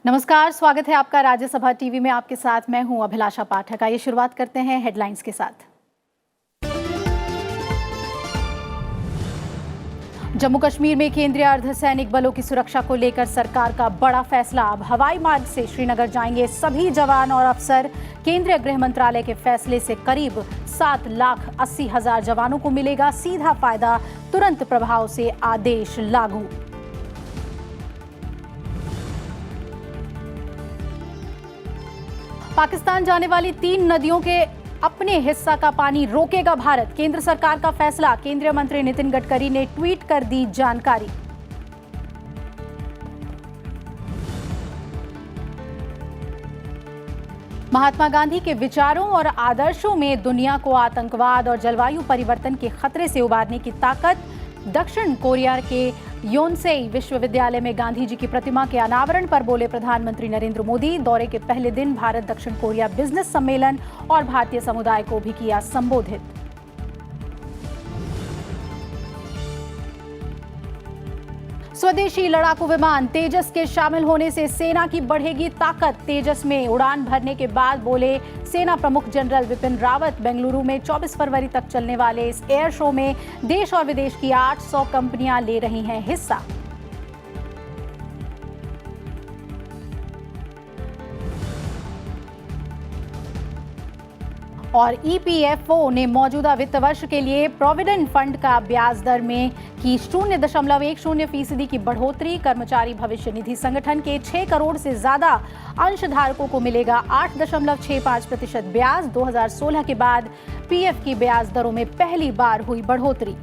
नमस्कार, स्वागत है आपका राज्यसभा टीवी में। आपके साथ मैं हूं अभिलाषा पाठक। आइए शुरुआत करते हैं हेडलाइंस के साथ। जम्मू कश्मीर में केंद्रीय अर्धसैनिक बलों की सुरक्षा को लेकर सरकार का बड़ा फैसला। अब हवाई मार्ग से श्रीनगर जाएंगे सभी जवान और अफसर। केंद्रीय गृह मंत्रालय के फैसले से करीब 7,80,000 जवानों को मिलेगा सीधा फायदा। तुरंत प्रभाव से आदेश लागू। पाकिस्तान जाने वाली 3 नदियों के अपने हिस्सा का पानी रोकेगा भारत। केंद्र सरकार का फैसला। केंद्रीय मंत्री नितिन गडकरी ने ट्वीट कर दी जानकारी। महात्मा गांधी के विचारों और आदर्शों में दुनिया को आतंकवाद और जलवायु परिवर्तन के खतरे से उबारने की ताकत। दक्षिण कोरिया के योनसेई विश्वविद्यालय में गांधी जी की प्रतिमा के अनावरण पर बोले प्रधानमंत्री नरेंद्र मोदी। दौरे के पहले दिन भारत दक्षिण कोरिया बिजनेस सम्मेलन और भारतीय समुदाय को भी किया संबोधित। स्वदेशी लड़ाकू विमान तेजस के शामिल होने से सेना की बढ़ेगी ताकत। तेजस में उड़ान भरने के बाद बोले सेना प्रमुख जनरल विपिन रावत। बेंगलुरु में 24 फरवरी तक चलने वाले इस एयर शो में देश और विदेश की 800 कंपनियां ले रही हैं हिस्सा। और ईपीएफओ ने मौजूदा वित्त वर्ष के लिए प्रोविडेंट फंड का ब्याज दर में की 0.10% की बढ़ोतरी। कर्मचारी भविष्य निधि संगठन के 6 करोड़ से ज्यादा अंशधारकों को मिलेगा 8.65% ब्याज। 2016 के बाद पीएफ की ब्याज दरों में पहली बार हुई बढ़ोतरी।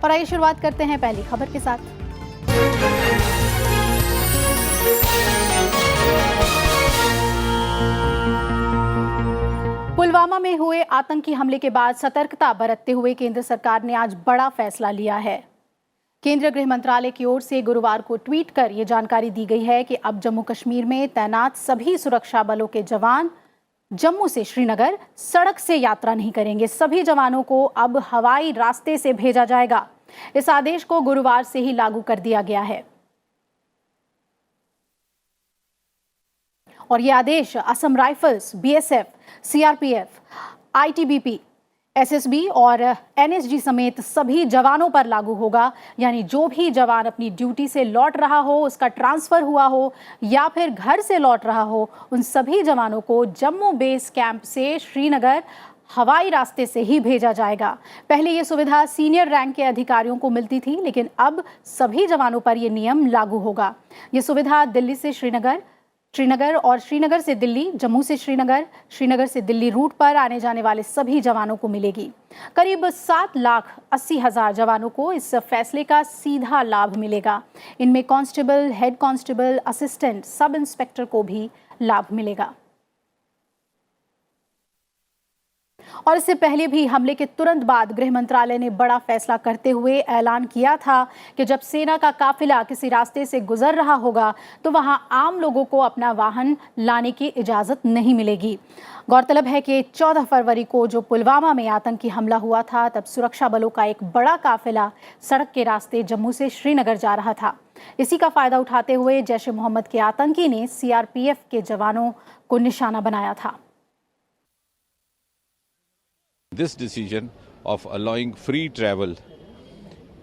और आइए शुरुआत करते हैं पहली खबर के साथ। पुलवामा में हुए आतंकी हमले के बाद सतर्कता बरतते हुए केंद्र सरकार ने आज बड़ा फैसला लिया है। केंद्रीय गृह मंत्रालय की ओर से गुरुवार को ट्वीट कर यह जानकारी दी गई है कि अब जम्मू कश्मीर में तैनात सभी सुरक्षा बलों के जवान जम्मू से श्रीनगर सड़क से यात्रा नहीं करेंगे। सभी जवानों को अब हवाई रास्ते से भेजा जाएगा। इस आदेश को गुरुवार से ही लागू कर दिया गया है और यह आदेश Assam Rifles, BSF, CRPF, ITBP, SSB और एनएसजी समेत सभी जवानों पर लागू होगा। यानी जो भी जवान अपनी ड्यूटी से लौट रहा हो, उसका ट्रांसफर हुआ हो या फिर घर से लौट रहा हो, उन सभी जवानों को जम्मू बेस कैंप से श्रीनगर हवाई रास्ते से ही भेजा जाएगा। पहले ये सुविधा सीनियर रैंक के अधिकारियों को मिलती थी, लेकिन अब सभी जवानों पर यह नियम लागू होगा। ये सुविधा दिल्ली से श्रीनगर, श्रीनगर और श्रीनगर से दिल्ली, जम्मू से श्रीनगर, श्रीनगर से दिल्ली रूट पर आने जाने वाले सभी जवानों को मिलेगी। करीब 7,80,000 जवानों को इस फैसले का सीधा लाभ मिलेगा। इनमें constable, head constable, assistant, sub inspector को भी लाभ मिलेगा। और इससे पहले भी हमले के तुरंत बाद गृह मंत्रालय ने बड़ा फैसला करते हुए ऐलान किया था कि जब सेना का काफिला किसी रास्ते से गुजर रहा होगा तो वहां आम लोगों को अपना वाहन लाने की इजाजत नहीं मिलेगी। गौरतलब है कि 14 फरवरी को जो पुलवामा में आतंकी हमला हुआ था, तब सुरक्षा बलों का एक बड़ा काफिला सड़क के रास्ते जम्मू से श्रीनगर जा रहा था। इसी का फायदा उठाते हुए जैश ए मोहम्मद के आतंकी ने सीआरपीएफ के जवानों को निशाना बनाया था। This decision of allowing free travel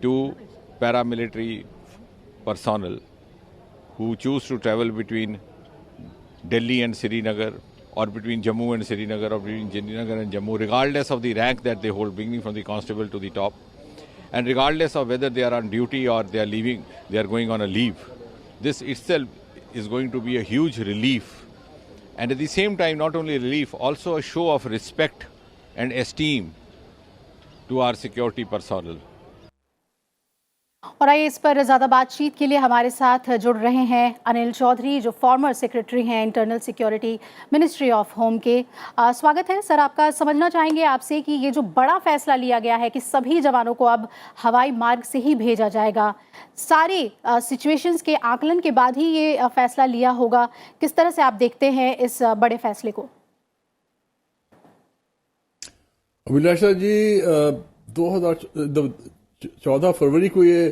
to paramilitary personnel who choose to travel between Delhi and Srinagar or between Jammu and Srinagar or between Srinagar and Jammu, regardless of the rank that they hold, beginning from the constable to the top, and regardless of whether they are on duty or they are leaving, they are going on a leave. This itself is going to be a huge relief, and at the same time not only relief, also a show of respect and esteem to our security personnel. और आइए इस पर ज्यादा बातचीत के लिए हमारे साथ जुड़ रहे हैं अनिल चौधरी, जो फॉर्मर सेक्रेटरी हैं internal security ministry of home के। स्वागत है सर आपका। समझना चाहेंगे आपसे कि ये जो बड़ा फैसला लिया गया है कि सभी जवानों को अब हवाई मार्ग से ही भेजा जाएगा, सारे सिचुएशंस के आकलन के बाद ही ये फैसला लिया होगा। किस तरह से आप देखते हैं इस बड़े फैसले को? अभिलाषा जी, 2014 फरवरी को ये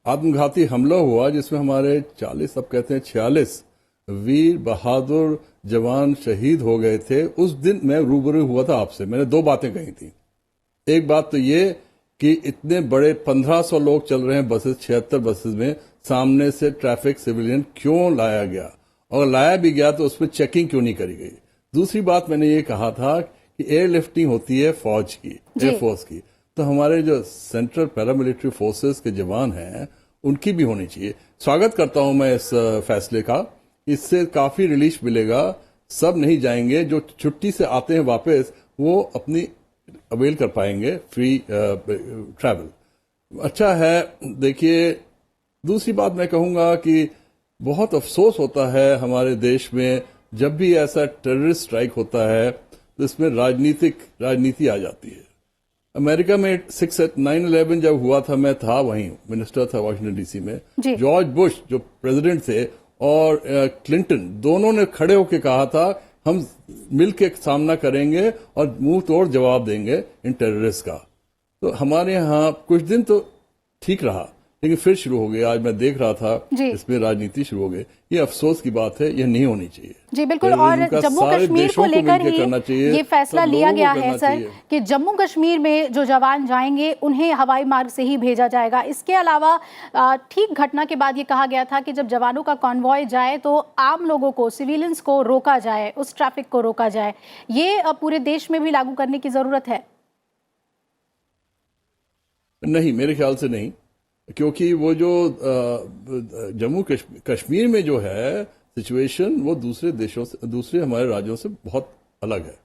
आत्मघाती हमला हुआ जिसमें हमारे 40, अब कहते हैं 46 वीर बहादुर जवान शहीद हो गए थे, उस दिन मैं रूबरू हुआ था आपसे। मैंने 2 बातें कही थी। एक बात तो ये कि इतने बड़े 1500 लोग चल रहे हैं बसेस, 76 बसेस में, सामने से ट्रैफिक सिविलियन क्यों लाया गया, और लाया भी गया तो उसमें चेकिंग क्यों नहीं करी गई। दूसरी बात मैंने ये कहा था कि एयरलिफ्टिंग होती है फौज की, एयरफोर्स की, तो हमारे जो सेंट्रल पैरामिलिट्री फोर्सेस के जवान हैं उनकी भी होनी चाहिए। स्वागत करता हूं मैं इस फैसले का, इससे काफी रिलीफ मिलेगा। सब नहीं जाएंगे, जो छुट्टी से आते हैं वापस वो अपनी अवेल कर पाएंगे फ्री ट्रैवल। अच्छा है। देखिए, दूसरी बात मैं कहूंगा कि बहुत अफसोस होता है हमारे देश में जब भी ऐसा टेररिस्ट स्ट्राइक होता है तो इसमें राजनीति आ जाती है। अमेरिका में 9/11 जब हुआ था, मैं था वहीं, मिनिस्टर था वाशिंगटन डीसी में। जॉर्ज बुश जो प्रेसिडेंट थे और क्लिंटन दोनों ने खड़े होकर कहा था हम मिलकर सामना करेंगे और मुंह तोड़ जवाब देंगे इन टेररिस्ट का। तो हमारे यहाँ कुछ दिन तो ठीक रहा, लेकिन फिर शुरू हो गया। आज मैं देख रहा था इसमें राजनीति शुरू हो गई। ये अफसोस की बात है, ये नहीं होनी चाहिए जी। बिल्कुल। और जम्मू कश्मीर को लेकर ही ये फैसला लिया गया है सर कि जम्मू कश्मीर में जो जवान जाएंगे उन्हें हवाई मार्ग से ही भेजा जाएगा। इसके अलावा ठीक घटना के बाद ये कहा गया था कि जब जवानों का कॉन्वॉय जाए तो आम लोगों को, सिविलियंस को रोका जाए, उस ट्रैफिक को रोका जाए। ये पूरे देश में भी लागू करने की जरूरत है? नहीं, मेरे ख्याल से नहीं, क्योंकि वो जो जम्मू कश्मीर में जो है सिचुएशन वो दूसरे देशों से, दूसरे हमारे राज्यों से बहुत अलग है।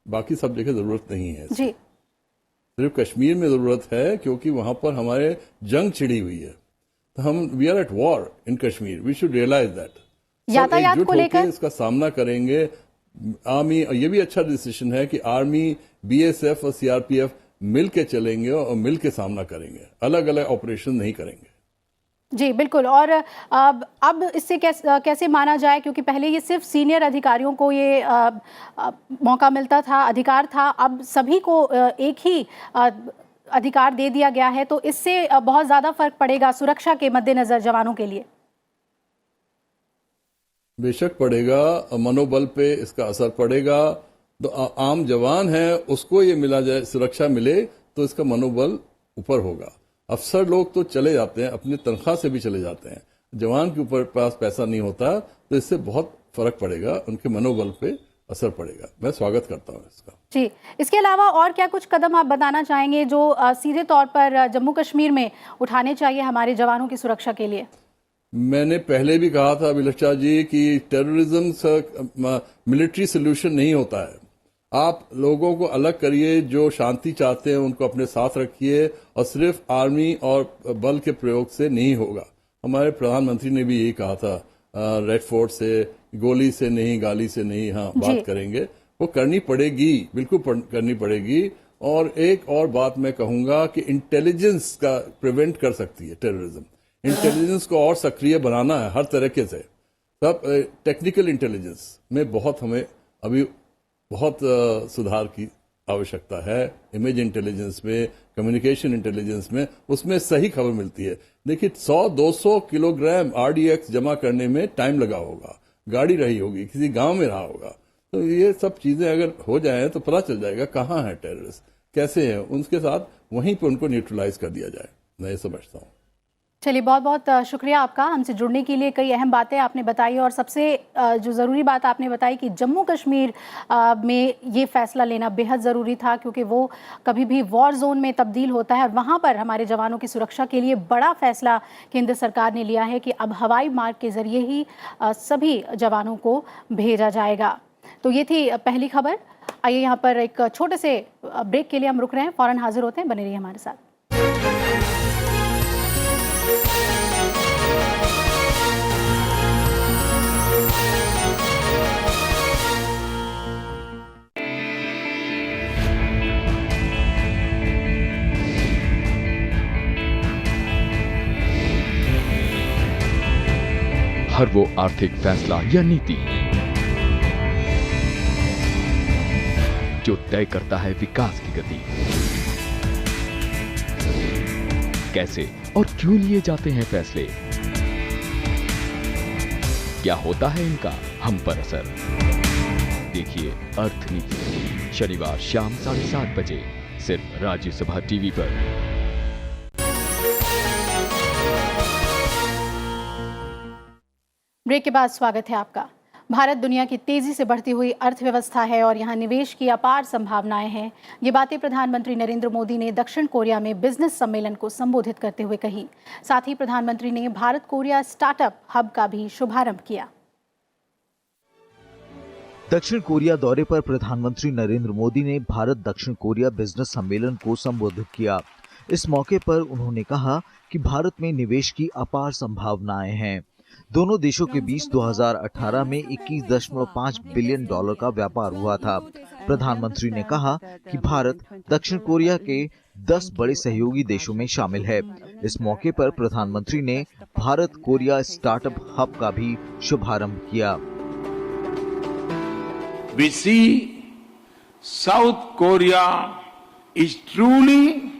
बाकी सब जगह जरूरत नहीं है जी। सिर्फ कश्मीर में जरूरत है क्योंकि वहां पर हमारे जंग छिड़ी हुई है। तो हम we are at war in Kashmir, we should realise that. यातायात को लेकर इसका सामना करेंगे। आर्मी, ये भी अच्छा डिसीजन है कि आर्मी, बीएसएफ और सीआरपीएफ मिल के चलेंगे और मिल के सामना करेंगे, अलग अलग ऑपरेशन नहीं करेंगे। जी बिल्कुल। और अब इससे कैसे माना जाए, क्योंकि पहले ये सिर्फ सीनियर अधिकारियों को ये मौका मिलता था, अधिकार था, अब सभी को एक ही अधिकार दे दिया गया है, तो इससे बहुत ज्यादा फर्क पड़ेगा सुरक्षा के मद्देनजर जवानों के लिए? बेशक पड़ेगा, मनोबल पे इसका असर पड़ेगा। तो आम जवान है उसको ये मिला जाए, सुरक्षा मिले तो इसका मनोबल ऊपर होगा। अफसर लोग तो चले जाते हैं, अपनी तनख्वाह से भी चले जाते हैं, जवान के ऊपर पास पैसा नहीं होता, तो इससे बहुत फर्क पड़ेगा, उनके मनोबल पे असर पड़ेगा। मैं स्वागत करता हूँ इसका जी। इसके अलावा और क्या कुछ कदम आप बताना चाहेंगे जो सीधे तौर पर जम्मू कश्मीर में उठाने चाहिए हमारे जवानों की सुरक्षा के लिए? मैंने पहले भी कहा था अभिलाषा जी कि टेररिज्म मिलिट्री सोल्यूशन नहीं होता है। आप लोगों को अलग करिए, जो शांति चाहते हैं उनको अपने साथ रखिए, और सिर्फ आर्मी और बल के प्रयोग से नहीं होगा। हमारे प्रधानमंत्री ने भी यही कहा था, रेड फोर्ट से, गोली से नहीं, गाली से नहीं, हाँ बात करेंगे, वो करनी पड़ेगी, बिल्कुल करनी पड़ेगी। और एक और बात मैं कहूंगा कि इंटेलिजेंस का प्रिवेंट कर सकती है टेररिज्म। इंटेलिजेंस को और सक्रिय बनाना है हर तरीके से। सब टेक्निकल इंटेलिजेंस में बहुत हमें अभी बहुत सुधार की आवश्यकता है। इमेज इंटेलिजेंस में, कम्युनिकेशन इंटेलिजेंस में, उसमें सही खबर मिलती है। देखिए 100-200 किलोग्राम आरडीएक्स जमा करने में टाइम लगा होगा, गाड़ी रही होगी, किसी गांव में रहा होगा। तो ये सब चीजें अगर हो जाए तो पता चल जाएगा कहाँ है टेररिस्ट, कैसे है, उनके साथ वहीं पर उनको न्यूट्रलाइज कर दिया जाए। मैं ये समझता हूँ। चलिए, बहुत बहुत शुक्रिया आपका हमसे जुड़ने के लिए। कई अहम बातें आपने बताई, और सबसे जो ज़रूरी बात आपने बताई कि जम्मू कश्मीर में ये फैसला लेना बेहद ज़रूरी था, क्योंकि वो कभी भी वॉर जोन में तब्दील होता है, और वहाँ पर हमारे जवानों की सुरक्षा के लिए बड़ा फैसला केंद्र सरकार ने लिया है कि अब हवाई मार्ग के ज़रिए ही सभी जवानों को भेजा जाएगा। तो ये थी पहली खबर। आइए यहाँ पर एक छोटे से ब्रेक के लिए हम रुक रहे हैं, फ़ौरन हाजिर होते हैं, बने रहिए हमारे साथ। हर वो आर्थिक फैसला या नीति जो तय करता है विकास की गति, कैसे और क्यों लिए जाते हैं फैसले, क्या होता है इनका हम पर असर। देखिए अर्थनीति शनिवार शाम 7:30 बजे सिर्फ राज्यसभा टीवी पर। ब्रेक के बाद स्वागत है आपका। भारत दुनिया की तेजी से बढ़ती हुई अर्थव्यवस्था है और यहाँ निवेश की अपार संभावनाएं हैं। ये बातें प्रधानमंत्री नरेंद्र मोदी ने दक्षिण कोरिया में बिजनेस सम्मेलन को संबोधित करते हुए कही। साथ ही प्रधानमंत्री ने भारत कोरिया स्टार्टअप हब का भी शुभारंभ किया। दक्षिण कोरिया दौरे पर प्रधानमंत्री नरेंद्र मोदी ने भारत दक्षिण कोरिया बिजनेस सम्मेलन को संबोधित किया। इस मौके पर उन्होंने कहा कि भारत में निवेश की अपार संभावनाएं हैं। दोनों देशों के बीच 2018 में $21.5 बिलियन का व्यापार हुआ था। प्रधानमंत्री ने कहा कि भारत दक्षिण कोरिया के 10 बड़े सहयोगी देशों में शामिल है। इस मौके पर प्रधानमंत्री ने भारत कोरिया स्टार्टअप हब का भी शुभारंभ किया। We see South Korea is truly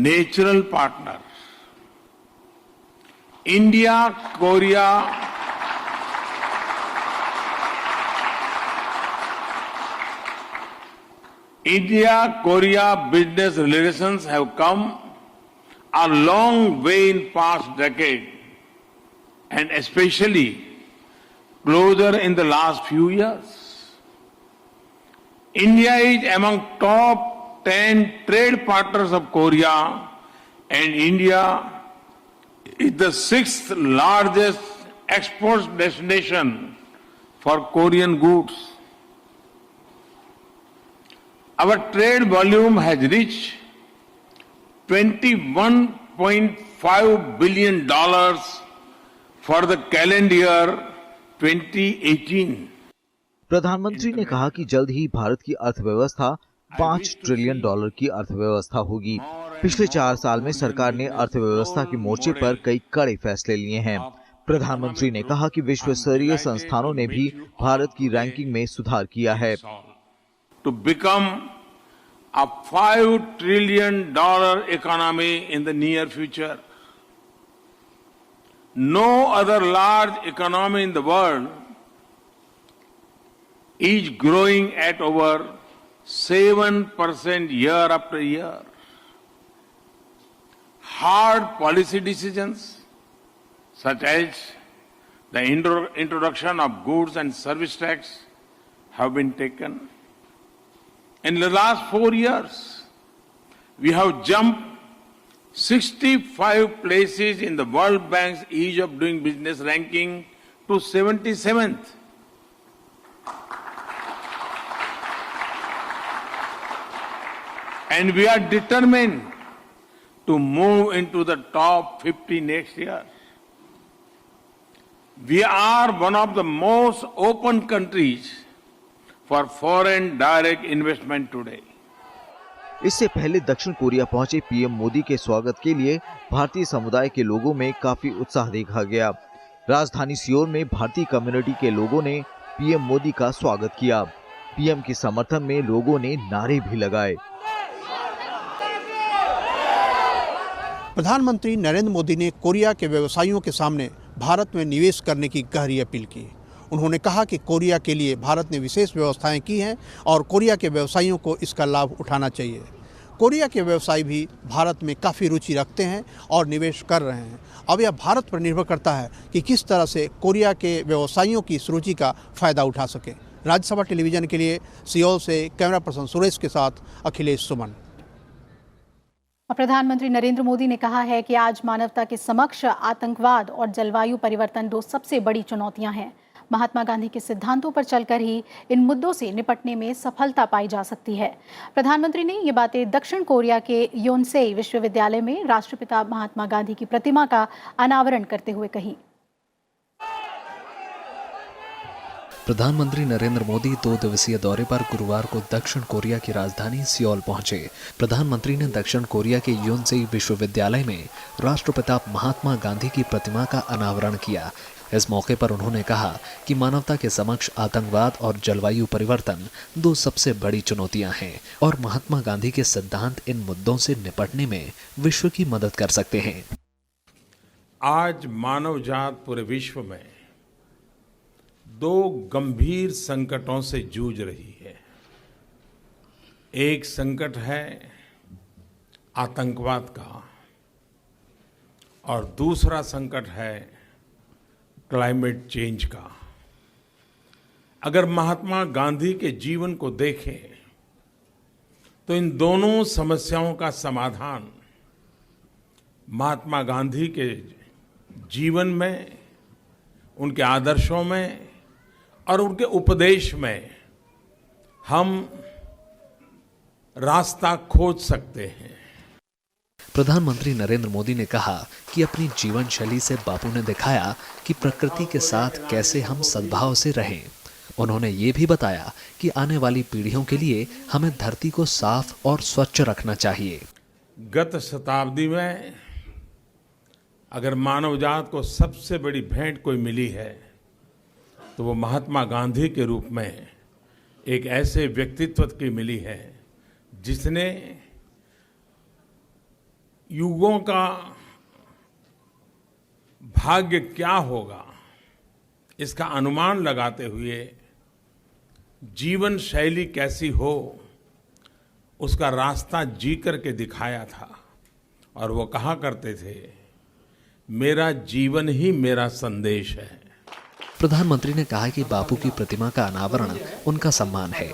natural partner. India-Korea business relations have come a long way in past decade and especially closer in the last few years. India is among top 10 trade partners of Korea and India is the 6th largest export destination for Korean goods. Our trade volume has reached $21.5 billion for the calendar year 2018. प्रधानमंत्री ने कहा कि जल्द ही भारत की अर्थव्यवस्था $5 trillion की अर्थव्यवस्था होगी। पिछले 4 साल में सरकार ने अर्थव्यवस्था के मोर्चे पर कई कड़े फैसले लिए हैं। प्रधानमंत्री ने कहा कि विश्व स्तरीय संस्थानों ने भी भारत की रैंकिंग में सुधार किया है। To become a $5 trillion economy in the near future. No other large economy in the world is growing at over 7% year after year. Hard policy decisions such as the introduction of goods and service tax have been taken. In the last 4 years, we have jumped 65 places in the World Bank's Ease of Doing Business ranking to 77th. And we are determined to move into the top 50 next year. We are one of the most open countries for foreign direct investment today. इससे पहले दक्षिण Korea पहुंचे PM Modi के स्वागत के लिए भारतीय समुदाय के लोगों में काफी उत्साह देखा गया। राजधानी सियोल में भारतीय कम्युनिटी के लोगों ने पीएम मोदी का स्वागत किया। पीएम के समर्थन में लोगों ने नारे भी लगाए। प्रधानमंत्री नरेंद्र मोदी ने कोरिया के व्यवसायियों के सामने भारत में निवेश करने की गहरी अपील की। उन्होंने कहा कि कोरिया के लिए भारत ने विशेष व्यवस्थाएं की हैं और कोरिया के व्यवसायियों को इसका लाभ उठाना चाहिए। कोरिया के व्यवसायी भी भारत में काफ़ी रुचि रखते हैं और निवेश कर रहे हैं। अब यह भारत पर निर्भर करता है कि किस तरह से कोरिया के व्यवसायियों की इस रुचि का फ़ायदा उठा सकें। राज्यसभा टेलीविज़न के लिए सियोल से कैमरा पर्सन सुरेश के साथ अखिलेश सुमन। प्रधानमंत्री नरेंद्र मोदी ने कहा है कि आज मानवता के समक्ष आतंकवाद और जलवायु परिवर्तन 2 सबसे बड़ी चुनौतियां हैं। महात्मा गांधी के सिद्धांतों पर चलकर ही इन मुद्दों से निपटने में सफलता पाई जा सकती है। प्रधानमंत्री ने ये बातें दक्षिण कोरिया के योनसेई विश्वविद्यालय में राष्ट्रपिता महात्मा गांधी की प्रतिमा का अनावरण करते हुए कही। प्रधानमंत्री नरेंद्र मोदी 2 दिवसीय दौरे पर गुरुवार को दक्षिण कोरिया की राजधानी सियोल पहुंचे। प्रधानमंत्री ने दक्षिण कोरिया के योनसेई विश्वविद्यालय में राष्ट्रपिता महात्मा गांधी की प्रतिमा का अनावरण किया। इस मौके पर उन्होंने कहा कि मानवता के समक्ष आतंकवाद और जलवायु परिवर्तन दो सबसे बड़ी चुनौतियां हैं और महात्मा गांधी के सिद्धांत इन मुद्दों से निपटने में विश्व की मदद कर सकते हैं। आज मानव जात पूरे विश्व में दो गंभीर संकटों से जूझ रही है। एक संकट है आतंकवाद का और दूसरा संकट है क्लाइमेट चेंज का। अगर महात्मा गांधी के जीवन को देखें तो इन दोनों समस्याओं का समाधान महात्मा गांधी के जीवन में, उनके आदर्शों में और उनके उपदेश में हम रास्ता खोज सकते हैं। प्रधानमंत्री नरेंद्र मोदी ने कहा कि अपनी जीवन शैली से बापू ने दिखाया कि प्रकृति के साथ कैसे हम सद्भाव से रहें। उन्होंने ये भी बताया कि आने वाली पीढ़ियों के लिए हमें धरती को साफ और स्वच्छ रखना चाहिए। गत शताब्दी में अगर मानवजात को सबसे बड़ी भेंट कोई मिली है तो वो महात्मा गांधी के रूप में एक ऐसे व्यक्तित्व की मिली है जिसने युगों का भाग्य क्या होगा इसका अनुमान लगाते हुए जीवन शैली कैसी हो उसका रास्ता जी करके दिखाया था। और वो कहा करते थे, मेरा जीवन ही मेरा संदेश है। प्रधानमंत्री ने कहा कि बापू की प्रतिमा का अनावरण उनका सम्मान है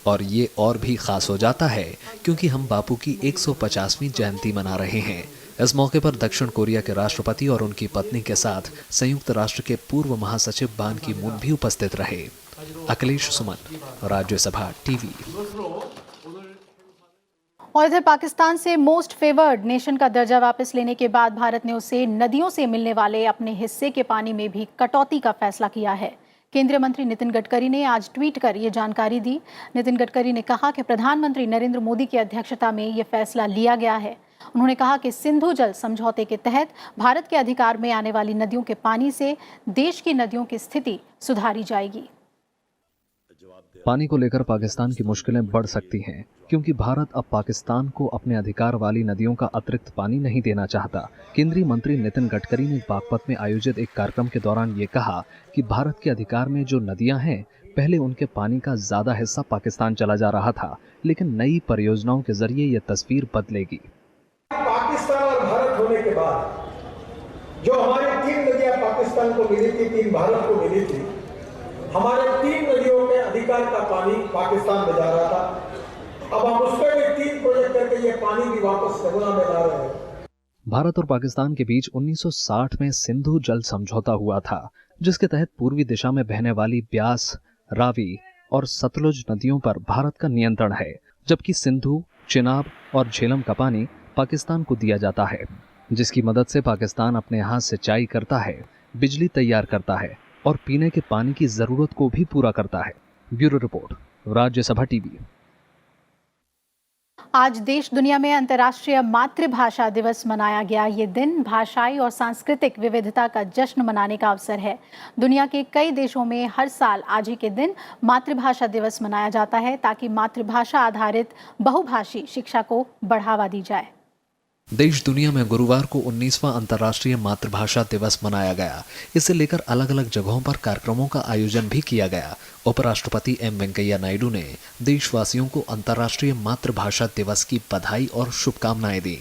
और ये और भी खास हो जाता है क्योंकि हम बापू की 150वीं जयंती मना रहे हैं। इस मौके पर दक्षिण कोरिया के राष्ट्रपति और उनकी पत्नी के साथ संयुक्त राष्ट्र के पूर्व महासचिव बान की मून भी उपस्थित रहे। अखिलेश सुमन, राज्यसभा टीवी। और इधर पाकिस्तान से मोस्ट फेवर्ड नेशन का दर्जा वापस लेने के बाद भारत ने उसे नदियों से मिलने वाले अपने हिस्से के पानी में भी कटौती का फैसला किया है। केंद्रीय मंत्री नितिन गडकरी ने आज ट्वीट कर ये जानकारी दी। नितिन गडकरी ने कहा कि प्रधानमंत्री नरेंद्र मोदी की अध्यक्षता में ये फैसला लिया गया है। उन्होंने कहा कि सिंधु जल समझौते के तहत भारत के अधिकार में आने वाली नदियों के पानी से देश की नदियों की स्थिति सुधारी जाएगी। पानी को लेकर पाकिस्तान की मुश्किलें बढ़ सकती हैं क्योंकि भारत अब पाकिस्तान को अपने अधिकार वाली नदियों का अतिरिक्त पानी नहीं देना चाहता। केंद्रीय मंत्री नितिन गडकरी ने बागपत में आयोजित एक कार्यक्रम के दौरान ये कहा कि भारत के अधिकार में जो नदियां हैं, पहले उनके पानी का ज्यादा हिस्सा पाकिस्तान चला जा रहा था, लेकिन नई परियोजनाओं के जरिए ये तस्वीर बदलेगी। पाकिस्तान और भारत होने के बाद जो हमारी 3 नदियां पाकिस्तान को मिली थी, 3 भारत को मिली थी, हमारे 3 नदियों के अधिकार का पानी पाकिस्तान में जा रहा था। अब हम उस पर भी 3 प्रोजेक्ट करके ये पानी भी वापस यमुना में ला रहे हैं। भारत और पाकिस्तान के बीच 1960 में सिंधु जल समझौता हुआ था, जिसके तहत पूर्वी दिशा में बहने वाली ब्यास, रावी और सतलुज नदियों पर भारत का नियंत्रण है, जबकि सिंधु, चिनाब और झेलम का पानी पाकिस्तान को दिया जाता है, जिसकी मदद से पाकिस्तान अपने यहाँ सिंचाई करता है, बिजली तैयार करता है और पीने के पानी की जरूरत को भी पूरा करता है। Bureau report, Rajya Sabha TV. आज देश दुनिया में अंतर्राष्ट्रीय मातृभाषा दिवस मनाया गया। ये दिन भाषाई और सांस्कृतिक विविधता का जश्न मनाने का अवसर है। दुनिया के कई देशों में हर साल आज ही के दिन मातृभाषा दिवस मनाया जाता है ताकि मातृभाषा आधारित बहुभाषी शिक्षा को बढ़ावा दी जाए। देश दुनिया में गुरुवार को 19वां अंतर्राष्ट्रीय मातृभाषा दिवस मनाया गया। इसे लेकर अलग अलग जगहों पर कार्यक्रमों का आयोजन भी किया गया। उपराष्ट्रपति एम वेंकैया नायडू ने देशवासियों को अंतर्राष्ट्रीय मातृभाषा दिवस की बधाई और शुभकामनाएं दी।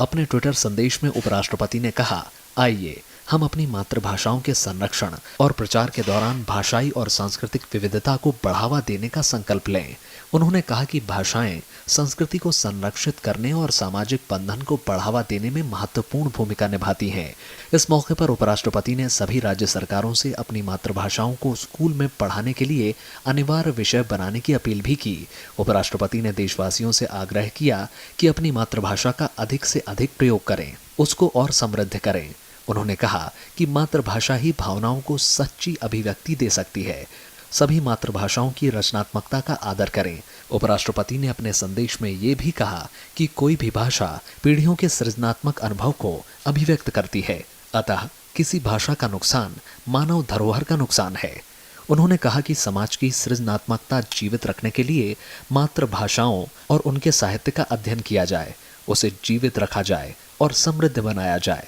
अपने ट्विटर संदेश में उपराष्ट्रपति ने कहा, आइए हम अपनी मातृभाषाओं के संरक्षण और प्रचार के दौरान भाषाई और सांस्कृतिक विविधता को बढ़ावा देने का संकल्प लें। उन्होंने कहा कि भाषाएं संस्कृति को संरक्षित करने और सामाजिक बंधन को बढ़ावा देने में महत्वपूर्ण भूमिका निभाती हैं। इस मौके पर उपराष्ट्रपति ने सभी राज्य सरकारों से अपनी मातृभाषाओं को स्कूल में पढ़ाने के लिए अनिवार्य विषय बनाने की अपील भी की। उपराष्ट्रपति ने देशवासियों से आग्रह किया कि अपनी मातृभाषा का अधिक से अधिक प्रयोग करें, उसको और समृद्ध करें। उन्होंने कहा कि मातृभाषा ही भावनाओं को सच्ची अभिव्यक्ति दे सकती है। सभी मातृभाषाओं की रचनात्मकता का आदर करें। उपराष्ट्रपति ने अपने संदेश में ये भी कहा कि कोई भी भाषा पीढ़ियों के सृजनात्मक अनुभव को अभिव्यक्त करती है, अतः किसी भाषा का नुकसान मानव धरोहर का नुकसान है। उन्होंने कहा कि समाज की सृजनात्मकता जीवित रखने के लिए मातृभाषाओं और उनके साहित्य का अध्ययन किया जाए, उसे जीवित रखा जाए और समृद्ध बनाया जाए।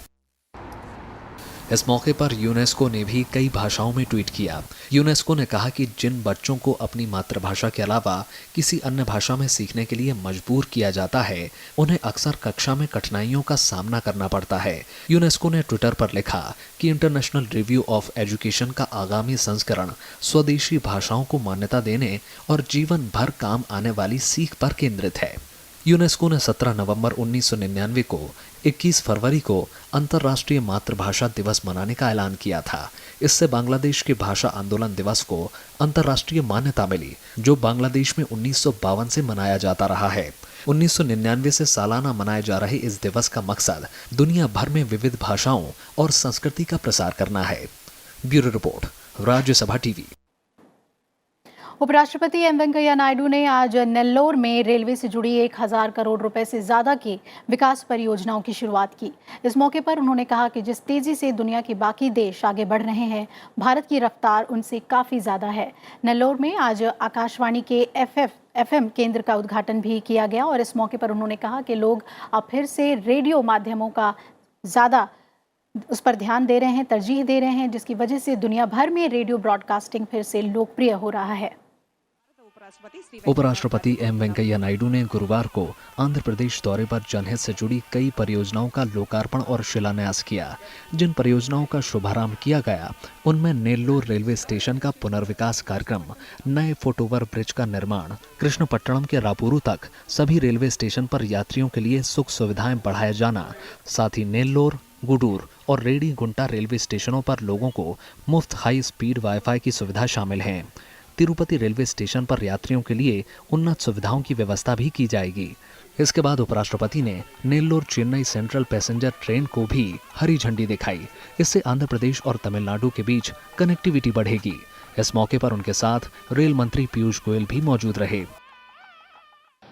इस मौके पर यूनेस्को ने भी कई भाषाओं में ट्वीट किया। यूनेस्को ने कहा कि जिन बच्चों को अपनी मातृभाषा के अलावा किसी अन्य भाषा में सीखने के लिए मजबूर किया जाता है, उन्हें अक्सर कक्षा में कठिनाइयों का सामना करना पड़ता है। यूनेस्को ने ट्विटर पर लिखा कि इंटरनेशनल रिव्यू ऑफ एजुकेशन का आगामी संस्करण स्वदेशी भाषाओं को मान्यता देने और जीवन भर काम आने वाली सीख पर केंद्रित है। यूनेस्को ने 17 नवंबर 1999 को 21 फरवरी को अंतर्राष्ट्रीय मातृभाषा दिवस मनाने का ऐलान किया था। इससे बांग्लादेश के भाषा आंदोलन दिवस को अंतर्राष्ट्रीय मान्यता मिली, जो बांग्लादेश में 1952 से मनाया जाता रहा है। 1999 से सालाना मनाए जा रहे इस दिवस का मकसद दुनिया भर में विविध भाषाओं और संस्कृति का प्रसार करना है। Bureau report, Rajya Sabha TV. उपराष्ट्रपति एम वेंकैया नायडू ने आज नेल्लोर में रेलवे से जुड़ी 1000 करोड़ रुपए से ज्यादा की विकास परियोजनाओं की शुरुआत की। इस मौके पर उन्होंने कहा कि जिस तेजी से दुनिया के बाकी देश आगे बढ़ रहे हैं, भारत की रफ्तार उनसे काफी ज्यादा है। नेल्लोर में आज आकाशवाणी के FM केंद्र का उद्घाटन भी किया गया और इस मौके पर उन्होंने कहा कि लोग अब फिर से रेडियो माध्यमों का ज्यादा उस पर ध्यान दे रहे हैं, तरजीह दे रहे हैं, जिसकी वजह से दुनिया भर में रेडियो ब्रॉडकास्टिंग फिर से लोकप्रिय हो रहा है। उपराष्ट्रपति एम वेंकैया नायडू ने गुरुवार को आंध्र प्रदेश दौरे पर जनहित से जुड़ी कई परियोजनाओं का लोकार्पण और शिलान्यास किया। जिन परियोजनाओं का शुभारंभ किया गया उनमें नेल्लोर रेलवे स्टेशन का पुनर्विकास कार्यक्रम, नए फुटओवर ब्रिज का निर्माण, कृष्णपट्टनम के रापुरू तक सभी रेलवे स्टेशन पर यात्रियों के लिए सुख सुविधाएं बढ़ाया जाना, साथ ही नेल्लोर, गुडूर और रेडी गुंटा रेलवे स्टेशनों पर लोगों को मुफ्त हाई स्पीड वाईफाई की सुविधा शामिल है। तिरुपति रेलवे स्टेशन पर यात्रियों के लिए उन्नत सुविधाओं की व्यवस्था भी की जाएगी। इसके बाद उपराष्ट्रपति ने Nellore Chennai central passenger train को भी हरी झंडी दिखाई। इससे आंध्र प्रदेश और तमिलनाडु के बीच कनेक्टिविटी बढ़ेगी। इस मौके पर उनके साथ रेल मंत्री पीयूष गोयल भी मौजूद रहे।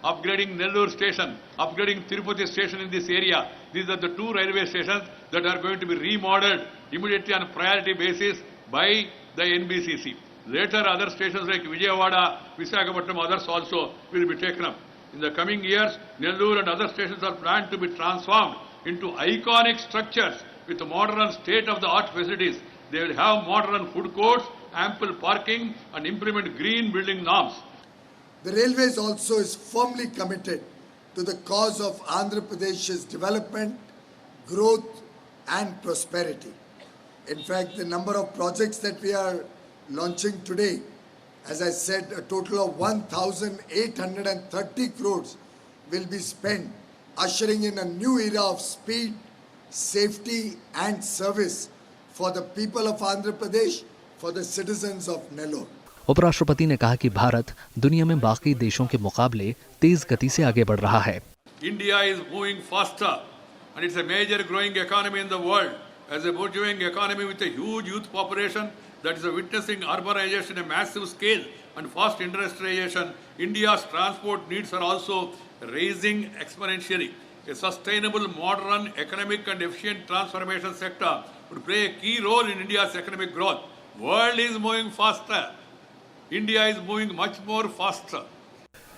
Upgrading Nellore station, upgrading Tirupati station in this area. These are the two railway stations that are going to be remodeled immediately on priority basis by the NBCC. Later, other stations like Vijayawada, Visakhapatnam, others also will be taken up. In the coming years, Nellore and other stations are planned to be transformed into iconic structures with modern state-of-the-art facilities. They will have modern food courts, ample parking, and implement green building norms. The Railways also is firmly committed to the cause of Andhra Pradesh's development, growth and prosperity. In fact, the number of projects that we are launching today, as I said, a total of 1,830 crores will be spent, ushering in a new era of speed, safety and service for the people of Andhra Pradesh, for the citizens of Nellore. उपराष्ट्रपति ने कहा कि भारत दुनिया में बाकी देशों के मुकाबले तेज गति से आगे बढ़ रहा है। India is moving faster and it's a major growing economy in the world. As a burgeoning economy with a huge youth population that is witnessing urbanization at a massive scale and fast industrialization, India's transport needs are also rising exponentially. A sustainable, modern, economic and efficient transformation sector would play a key role in India's economic growth. World is moving faster. India is moving much more faster.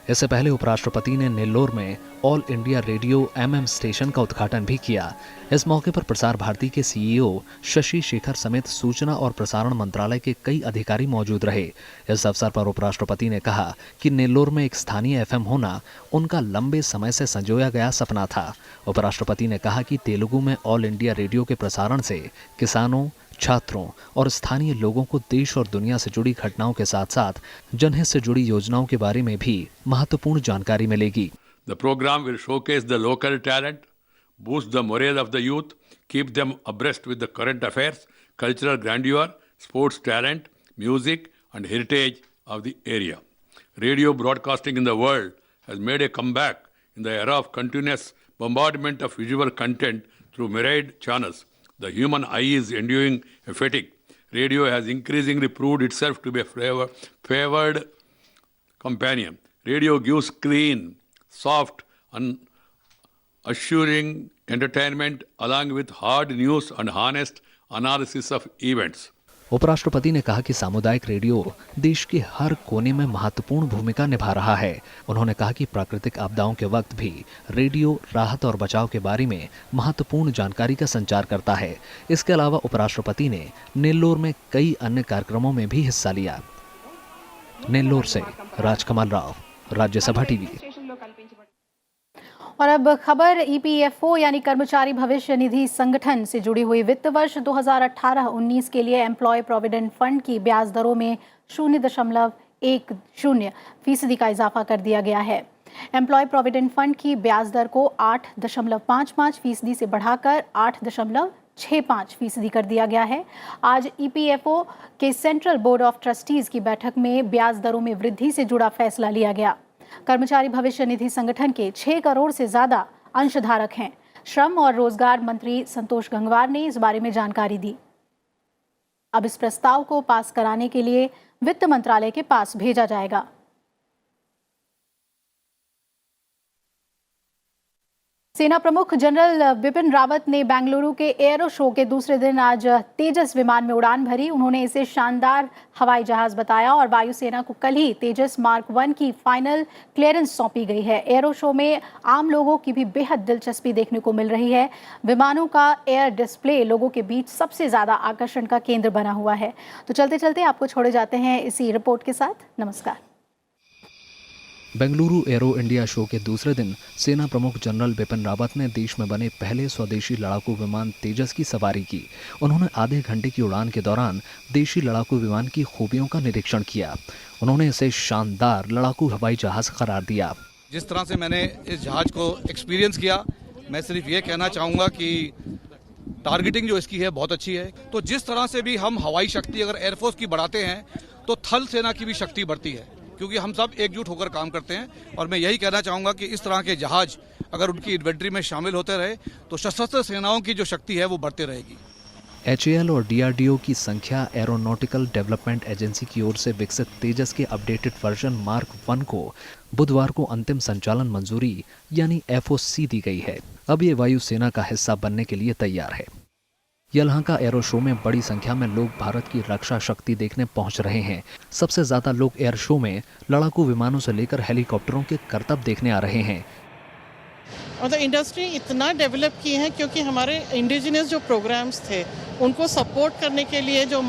इससे पहले उपराष्ट्रपति ने नेल्लोर में all India radio MM station का उद्घाटन भी किया। इस मौके पर प्रसार भारती के CEO शशि शेखर समेत सूचना और प्रसारण मंत्रालय के कई अधिकारी मौजूद रहे। इस अवसर पर उपराष्ट्रपति ने कहा कि नेल्लोर में एक स्थानीय FM होना उनका लंबे समय से संजोया गया सपना था। उपराष्ट्रपति ने कहा कि तेलुगु में ऑल इंडिया रेडियो के प्रसारण से किसानों, छात्रों और स्थानीय लोगों को देश और दुनिया से जुड़ी घटनाओं के साथ साथ जनहित से जुड़ी योजनाओं के बारे में भी महत्वपूर्ण जानकारी मिलेगी। The program will showcase the local talent, boost the morale of the youth, keep them abreast with the current affairs, cultural grandeur, sports talent, music and heritage of the area. Radio broadcasting in the world has made a comeback in the era of continuous bombardment of visual content through myriad channels. The human eye is enduring a fatigue. Radio has increasingly proved itself to be a favored companion. Radio gives clean, soft, and assuring entertainment along with hard news and honest, analysis of events. उपराष्ट्रपति ने कहा कि सामुदायिक radio देश के हर कोने में महत्वपूर्ण भूमिका निभा रहा है। उन्होंने कहा कि प्राकृतिक आपदाओं के वक्त भी रेडियो राहत और बचाव के बारे में महत्वपूर्ण जानकारी का संचार करता है। इसके अलावा उपराष्ट्रपति ने नेल्लोर में कई अन्य कार्यक्रमों में भी हिस्सा लिया। नेल्लोर से राजकमल राव, राज्यसभा टीवी। और अब खबर ईपीएफओ यानी कर्मचारी भविष्य निधि संगठन से जुड़ी हुई वित्त वर्ष 2018-19 के लिए एम्प्लॉय प्रोविडेंट फंड की ब्याज दरों में 0.10% का इजाफा कर दिया गया है। एम्प्लॉय प्रोविडेंट फंड की ब्याज दर को 8.55% से बढ़ाकर 8.65% कर दिया गया है। आज ईपीएफओ के सेंट्रल बोर्ड ऑफ ट्रस्टीज की बैठक में ब्याज दरों में वृद्धि से जुड़ा फैसला लिया गया। कर्मचारी भविष्य निधि संगठन के 6 करोड़ से ज्यादा अंशधारक हैं। श्रम और रोजगार मंत्री संतोष गंगवार ने इस बारे में जानकारी दी। अब इस प्रस्ताव को पास कराने के लिए वित्त मंत्रालय के पास भेजा जाएगा। सेना प्रमुख जनरल बिपिन रावत ने बेंगलुरु के एरो शो के दूसरे दिन आज तेजस विमान में उड़ान भरी। उन्होंने इसे शानदार हवाई जहाज बताया और वायुसेना को कल ही तेजस मार्क 1 की फाइनल क्लियरेंस सौंपी गई है। एरो शो में आम लोगों की भी बेहद दिलचस्पी देखने को मिल रही है। विमानों का एयर डिस्प्ले लोगों के बीच सबसे ज्यादा आकर्षण का केंद्र बना हुआ है। तो चलते चलते आपको छोड़े जाते हैं इसी रिपोर्ट के साथ। नमस्कार। बेंगलुरु एरो इंडिया शो के दूसरे दिन सेना प्रमुख जनरल बिपिन रावत ने देश में बने पहले स्वदेशी लड़ाकू विमान तेजस की सवारी की। उन्होंने आधे घंटे की उड़ान के दौरान देशी लड़ाकू विमान की खूबियों का निरीक्षण किया। उन्होंने इसे शानदार लड़ाकू हवाई जहाज करार दिया। जिस तरह से मैंने इस जहाज को एक्सपीरियंस किया, मैं सिर्फ ये कहना चाहूँगा कि टारगेटिंग जो इसकी है बहुत अच्छी है। तो जिस तरह से भी हम हवाई शक्ति अगर एयरफोर्स की बढ़ाते हैं तो थल सेना की भी शक्ति बढ़ती है, क्योंकि हम सब एकजुट होकर काम करते हैं। और मैं यही कहना चाहूँगा कि इस तरह के जहाज अगर उनकी इन्वेंट्री में शामिल होते रहे तो सशस्त्र सेनाओं की जो शक्ति है वो बढ़ती रहेगी। HAL और DRDO की संख्या एरोनॉटिकल डेवलपमेंट एजेंसी की ओर से विकसित तेजस के अपडेटेड वर्जन मार्क 1 को बुधवार को अंतिम संचालन मंजूरी यानी FOC दी गई है। अब ये वायुसेना का हिस्सा बनने के लिए तैयार है। यलहंका एरो शो में बड़ी संख्या में लोग भारत की रक्षा शक्ति देखने पहुंच रहे हैं। सबसे ज्यादा लोग एयर शो में लड़ाकू विमानों से लेकर हेलीकॉप्टरों के करतब देखने आ रहे हैं। मतलब इंडस्ट्री इतना डेवलप की है क्योंकि हमारे इंडिजिनस जो प्रोग्राम्स थे उनको सपोर्ट करने के लिए जो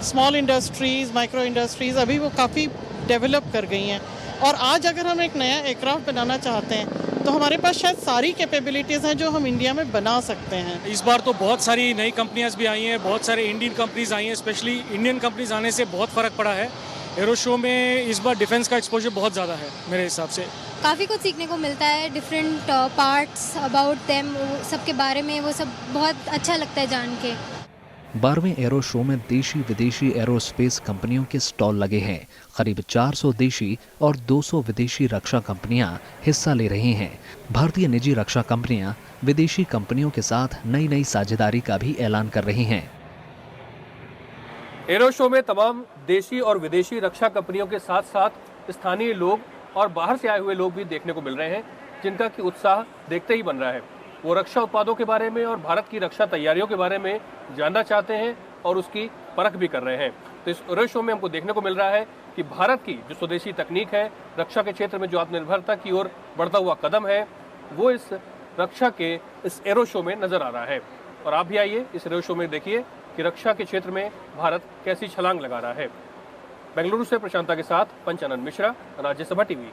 स्मॉल इंडस्ट्रीज अभी वो काफ़ी डेवलप कर गई हैं। और आज अगर हम एक नया एयरक्राफ्ट बनाना चाहते हैं तो हमारे पास शायद सारी कैपेबिलिटीज़ हैं जो हम इंडिया में बना सकते हैं। इस बार तो बहुत सारी नई कंपनियां भी आई हैं, बहुत सारे इंडियन कंपनीज आई हैं। स्पेशली इंडियन कंपनीज आने से बहुत फ़र्क पड़ा है। एरो शो में इस बार डिफेंस का एक्सपोजर बहुत ज़्यादा है मेरे हिसाब से। काफ़ी कुछ सीखने को मिलता है, डिफरेंट पार्ट्स अबाउट देम, सबके बारे में वो सब बहुत अच्छा लगता है जान के। 12वें एरो शो में देशी विदेशी एरोस्पेस कंपनियों के स्टॉल लगे हैं। करीब 400 देशी और 200 विदेशी रक्षा कंपनियां हिस्सा ले रही हैं। भारतीय निजी रक्षा कंपनियां विदेशी कंपनियों के साथ नई नई साझेदारी का भी ऐलान कर रही हैं। एरो शो में तमाम देशी और विदेशी रक्षा कंपनियों के साथ साथ स्थानीय लोग और बाहर से आए हुए लोग भी देखने को मिल रहे हैं, जिनका कि उत्साह देखते ही बन रहा है। वो रक्षा उत्पादों के बारे में और भारत की रक्षा तैयारियों के बारे में जानना चाहते हैं और उसकी परख भी कर रहे हैं। तो इस एरो शो में हमको देखने को मिल रहा है कि भारत की जो स्वदेशी तकनीक है, रक्षा के क्षेत्र में जो आत्मनिर्भरता की ओर बढ़ता हुआ कदम है, वो इस रक्षा के इस एरो शो में नजर आ रहा है। और आप भी आइए इस एरो शो में देखिए कि रक्षा के क्षेत्र में भारत कैसी छलांग लगा रहा है। बेंगलुरु से प्रशांता के साथ पंचानन मिश्रा, राज्यसभा टीवी।